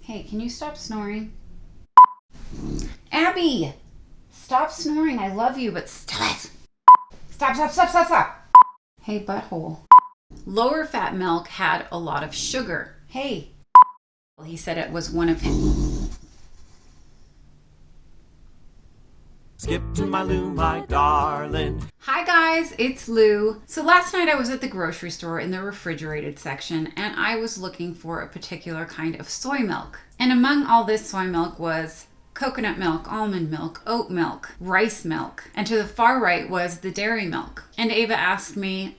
Hey, can you stop snoring? Abby! Stop snoring. I love you, but stop it. Stop. Hey, butthole. Lower fat milk had a lot of sugar. Hey. He said it was one of his. Skip2mylou, my darling. Hi guys, it's Lou. So last night I was at the grocery store in the refrigerated section and I was looking for a particular kind of soy milk. And among all this soy milk was coconut milk, almond milk, oat milk, rice milk, and to the far right was the dairy milk. And Ava asked me,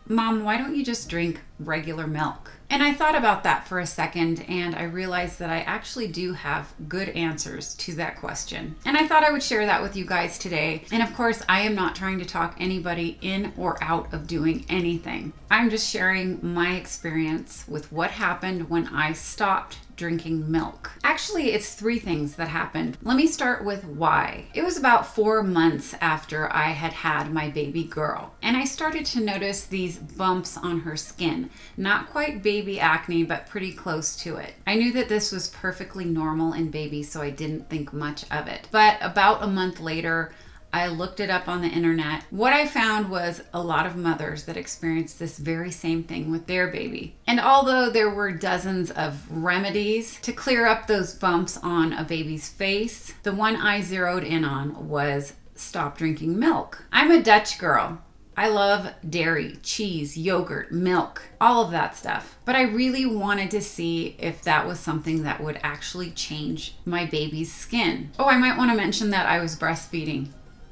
Mom, why don't you just drink regular milk? And I thought about that for a second and I realized that I actually do have good answers to that question. And I thought I would share that with you guys today. And of course, I am not trying to talk anybody in or out of doing anything. I'm just sharing my experience with what happened when I stopped drinking milk. Actually, it's three things that happened. Let me start with why. It was about 4 months after I had had my baby girl, and I started to notice these bumps on her skin. Not quite baby acne, but pretty close to it. I knew that this was perfectly normal in babies, so I didn't think much of it. But about a month later, I looked it up on the internet. What I found was a lot of mothers that experienced this very same thing with their baby. And although there were dozens of remedies to clear up those bumps on a baby's face, the one I zeroed in on was stop drinking milk. I'm a Dutch girl. I love dairy, cheese, yogurt, milk, all of that stuff. But I really wanted to see if that was something that would actually change my baby's skin. Oh, I might want to mention that I was breastfeeding.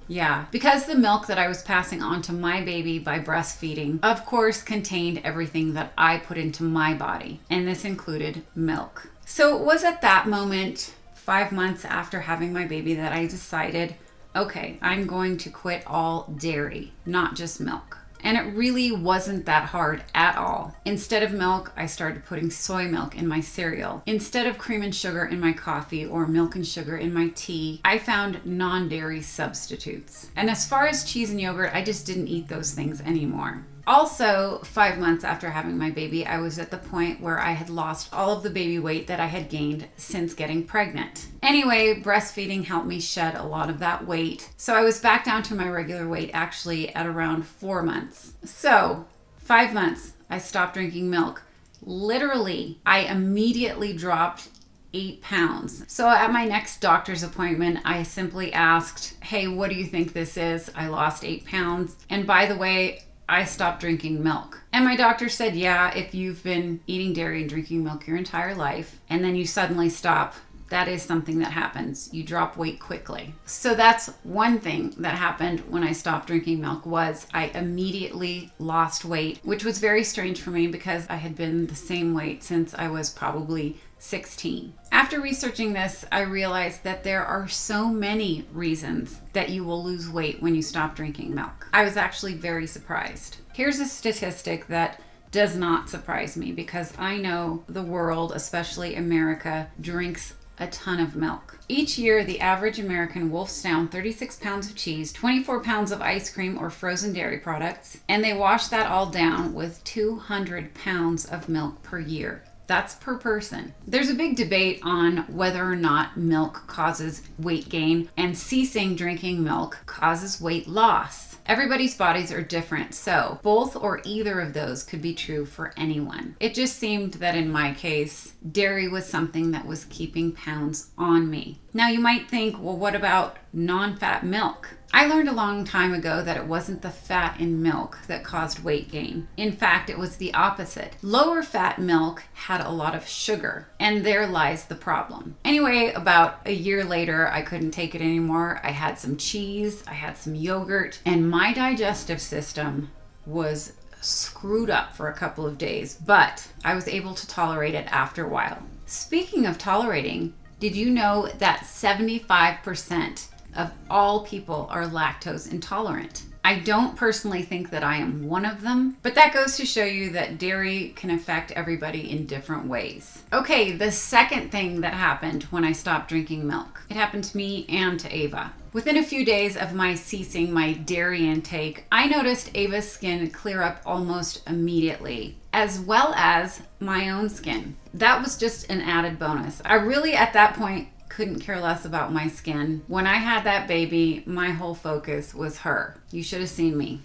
Yeah, because the milk that I was passing on to my baby by breastfeeding, of course, contained everything that I put into my body, and this included milk. So it was at that moment, 5 months after having my baby, that I decided, okay, I'm going to quit all dairy, not just milk. And it really wasn't that hard at all. Instead of milk, I started putting soy milk in my cereal. Instead of cream and sugar in my coffee or milk and sugar in my tea, I found non-dairy substitutes. And as far as cheese and yogurt, I just didn't eat those things anymore. Also, 5 months after having my baby, I was at the point where I had lost all of the baby weight that I had gained since getting pregnant. Anyway, breastfeeding helped me shed a lot of that weight. So I was back down to my regular weight actually at around 4 months. So 5 months, I stopped drinking milk. Literally, I immediately dropped 8 pounds. So at my next doctor's appointment, I simply asked, hey, what do you think this is? I lost 8 pounds. And by the way, I stopped drinking milk. And my doctor said, yeah, if you've been eating dairy and drinking milk your entire life, and then you suddenly stop, that is something that happens. You drop weight quickly. So that's one thing that happened when I stopped drinking milk was I immediately lost weight, which was very strange for me because I had been the same weight since I was probably 16. After researching this, I realized that there are so many reasons that you will lose weight when you stop drinking milk. I was actually very surprised. Here's a statistic that does not surprise me because I know the world, especially America, drinks a ton of milk. Each year, the average American wolfs down 36 pounds of cheese, 24 pounds of ice cream or frozen dairy products, and they wash that all down with 200 pounds of milk per year. That's per person. There's a big debate on whether or not milk causes weight gain and ceasing drinking milk causes weight loss. Everybody's bodies are different, so both or either of those could be true for anyone. It just seemed that in my case, dairy was something that was keeping pounds on me. Now you might think, well, what about non-fat milk? I learned a long time ago that it wasn't the fat in milk that caused weight gain. In fact, it was the opposite. Lower fat milk had a lot of sugar, and there lies the problem. Anyway, about a year later, I couldn't take it anymore. I had some cheese, I had some yogurt, and my digestive system was screwed up for a couple of days, but I was able to tolerate it after a while. Speaking of tolerating, did you know that 75% of all people are lactose intolerant? I don't personally think that I am one of them, but that goes to show you that dairy can affect everybody in different ways. Okay, the second thing that happened when I stopped drinking milk. It happened to me and to Ava. Within a few days of my ceasing my dairy intake, I noticed Ava's skin clear up almost immediately, as well as my own skin. That was just an added bonus. I really, at that point, couldn't care less about my skin. When I had that baby, my whole focus was her. You should have seen me.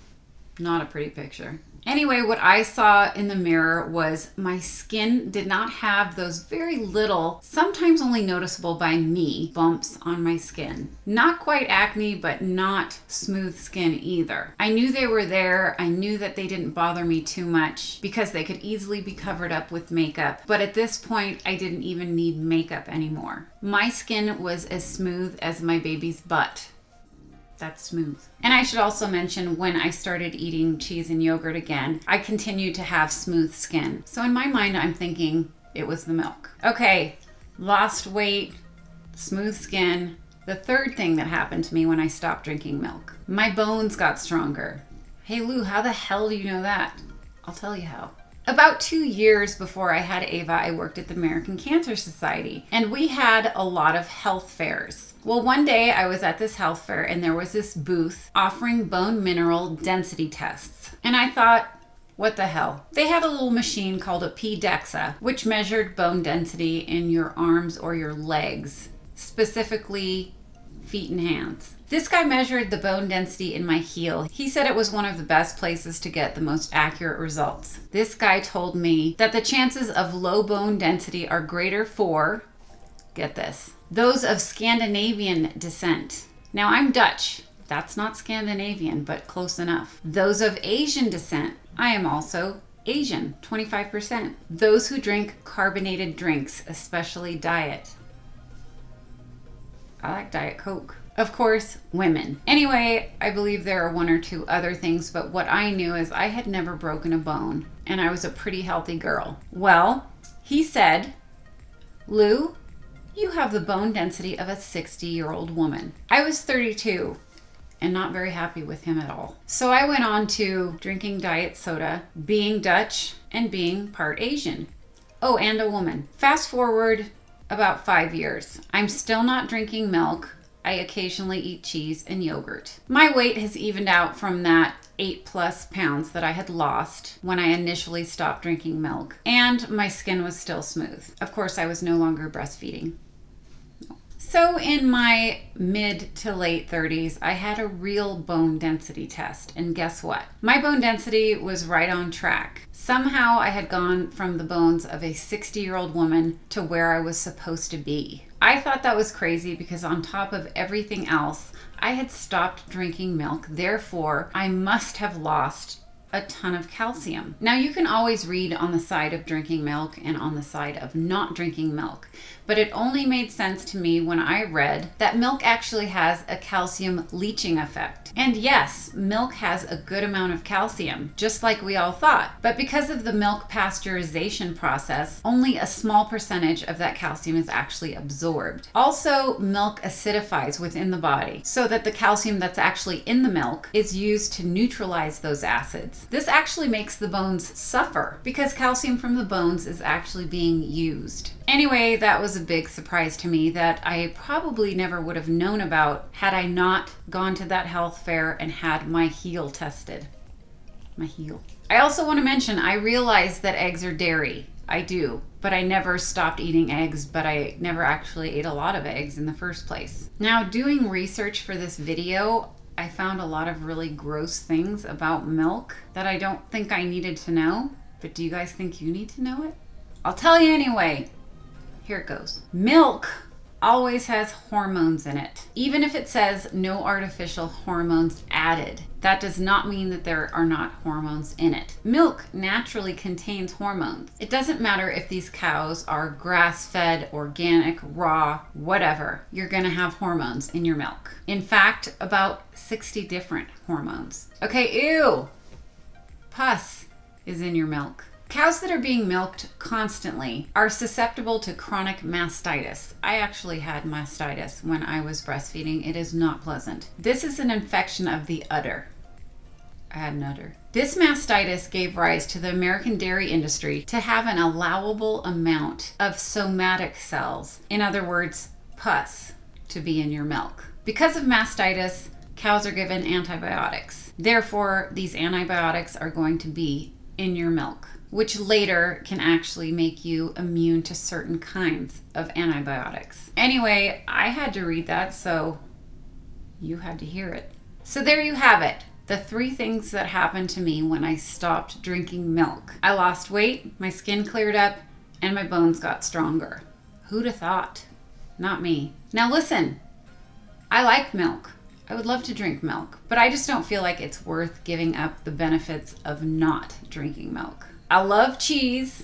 Not a pretty picture. Anyway, what I saw in the mirror was my skin did not have those very little, sometimes only noticeable by me, bumps on my skin. Not quite acne, but not smooth skin either. I knew they were there. I knew that they didn't bother me too much because they could easily be covered up with makeup. But at this point, I didn't even need makeup anymore. My skin was as smooth as my baby's butt. That's smooth. And I should also mention, when I started eating cheese and yogurt again, I continued to have smooth skin. So in my mind, I'm thinking it was the milk. Okay, lost weight, smooth skin. The third thing that happened to me when I stopped drinking milk, my bones got stronger. Hey Lou, how the hell do you know that? I'll tell you how. About 2 years before I had Ava, I worked at the American Cancer Society, and we had a lot of health fairs. Well, one day I was at this health fair and there was this booth offering bone mineral density tests. And I thought, what the hell? They had a little machine called a P-DEXA, which measured bone density in your arms or your legs, specifically feet and hands. This guy measured the bone density in my heel. He said it was one of the best places to get the most accurate results. This guy told me that the chances of low bone density are greater for, get this, those of Scandinavian descent. Now I'm Dutch. That's not Scandinavian, but close enough. Those of Asian descent. I am also Asian, 25%. Those who drink carbonated drinks, especially diet. I like Diet Coke. Of course, women. Anyway, I believe there are one or two other things, but what I knew is I had never broken a bone, and I was a pretty healthy girl. Well, he said, Lou, you have the bone density of a 60-year-old woman. I was 32 and not very happy with him at all. So I went on to drinking diet soda, being Dutch, and being part Asian. Oh, and a woman. Fast forward about 5 years. I'm still not drinking milk. I occasionally eat cheese and yogurt. My weight has evened out from that 8+ pounds that I had lost when I initially stopped drinking milk, and my skin was still smooth. Of course, I was no longer breastfeeding. So in my mid to late 30s, I had a real bone density test, and guess what? My bone density was right on track. Somehow I had gone from the bones of a 60-year-old woman to where I was supposed to be. I thought that was crazy because on top of everything else, I had stopped drinking milk. Therefore, I must have lost a ton of calcium. Now, you can always read on the side of drinking milk and on the side of not drinking milk, but it only made sense to me when I read that milk actually has a calcium leaching effect. And yes, milk has a good amount of calcium, just like we all thought. But because of the milk pasteurization process, only a small percentage of that calcium is actually absorbed. Also, milk acidifies within the body so that the calcium that's actually in the milk is used to neutralize those acids. This actually makes the bones suffer because calcium from the bones is actually being used. Anyway, that was a big surprise to me that I probably never would have known about had I not gone to that health fair and had my heel tested. My heel. I also want to mention, I realize that eggs are dairy. I do, but I never stopped eating eggs, but I never actually ate a lot of eggs in the first place. Now, doing research for this video, I found a lot of really gross things about milk that I don't think I needed to know, but do you guys think you need to know it? I'll tell you anyway. Here it goes. Milk always has hormones in it. Even if it says no artificial hormones added, that does not mean that there are not hormones in it. Milk naturally contains hormones. It doesn't matter if these cows are grass-fed, organic, raw, whatever. You're gonna have hormones in your milk. In fact, about 60 different hormones. Okay, ew! Pus is in your milk. Cows that are being milked constantly are susceptible to chronic mastitis. I actually had mastitis when I was breastfeeding. It is not pleasant. This is an infection of the udder. I had an udder. This mastitis gave rise to the American dairy industry to have an allowable amount of somatic cells, in other words, pus, to be in your milk. Because of mastitis, cows are given antibiotics. Therefore, these antibiotics are going to be in your milk, which later can actually make you immune to certain kinds of antibiotics. Anyway, I had to read that, so you had to hear it. So there you have it. The 3 things that happened to me when I stopped drinking milk. I lost weight, my skin cleared up, and my bones got stronger. Who'd have thought? Not me. Now listen, I like milk. I would love to drink milk, but I just don't feel like it's worth giving up the benefits of not drinking milk. I love cheese.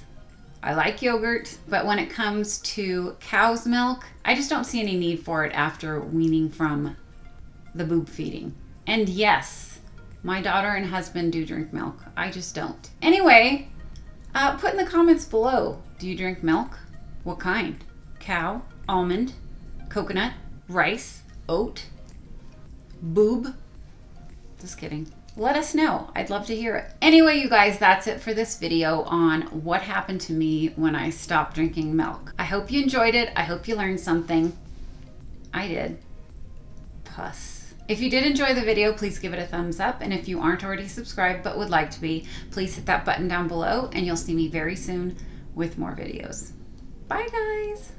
I like yogurt, but when it comes to cow's milk, I just don't see any need for it after weaning from the boob feeding. And yes, my daughter and husband do drink milk. I just don't. Anyway, put in the comments below. Do you drink milk? What kind? Cow, almond, coconut, rice, oat, boob? Just kidding. Let us know. I'd love to hear it. Anyway, you guys, that's it for this video on what happened to me when I stopped drinking milk. I hope you enjoyed it. I hope you learned something. I did. Pus. If you did enjoy the video, please give it a thumbs up. And if you aren't already subscribed but would like to be, please hit that button down below and you'll see me very soon with more videos. Bye, guys.